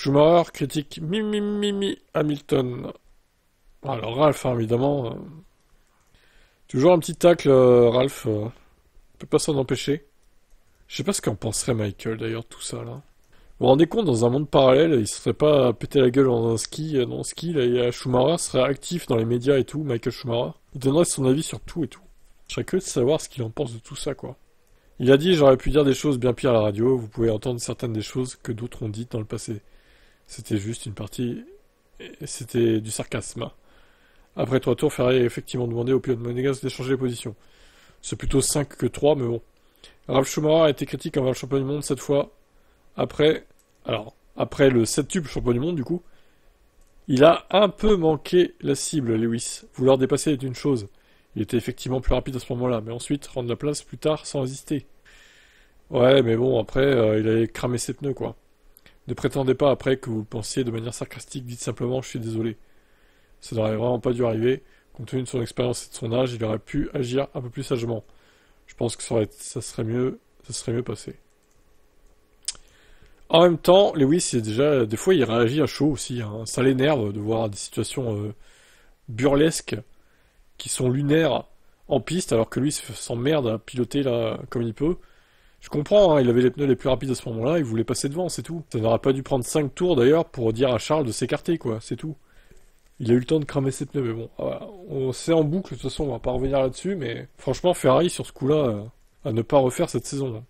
Schumacher critique Mimi Hamilton. Alors Ralph, hein, évidemment. Toujours un petit tacle, Ralph. Peut pas s'en empêcher. Je sais pas ce qu'en penserait Michael d'ailleurs de tout ça là. Vous vous rendez compte, dans un monde parallèle, il se serait pas pété la gueule dans un ski, dans le ski, là, et Schumacher serait actif dans les médias et tout, Michael Schumacher. Il donnerait son avis sur tout et tout. Je serais curieux de savoir ce qu'il en pense de tout ça, quoi. Il a dit, j'aurais pu dire des choses bien pires à la radio, vous pouvez entendre certaines des choses que d'autres ont dites dans le passé. C'était juste une partie, et c'était du sarcasme. Après 3 tours, Ferrari a effectivement demandé au pilote monégasque d'échanger les positions. C'est plutôt 5 que 3, mais bon. Ralf Schumacher a été critique envers le champion du monde cette fois. Après le 7 champion du monde, du coup, il a un peu manqué la cible, Lewis. Vouloir dépasser est une chose. Il était effectivement plus rapide à ce moment-là, mais ensuite, rendre la place plus tard sans résister. Ouais, mais bon, après, il avait cramé ses pneus, quoi. Ne prétendez pas après que vous le pensiez de manière sarcastique, dites simplement je suis désolé. Ça n'aurait vraiment pas dû arriver. Compte tenu de son expérience et de son âge, il aurait pu agir un peu plus sagement. Je pense que ça serait mieux passé. En même temps, Lewis, c'est déjà, des fois, il réagit à chaud aussi, hein. Ça l'énerve de voir des situations burlesques qui sont lunaires en piste, alors que lui s'emmerde à piloter là comme il peut. Je comprends, hein, il avait les pneus les plus rapides à ce moment-là, il voulait passer devant, c'est tout. Ça n'aurait pas dû prendre 5 tours d'ailleurs pour dire à Charles de s'écarter, quoi, c'est tout. Il a eu le temps de cramer ses pneus, mais bon, voilà. C'est en boucle, de toute façon, on va pas revenir là-dessus, mais franchement, Ferrari, sur ce coup-là, à ne pas refaire cette saison, hein.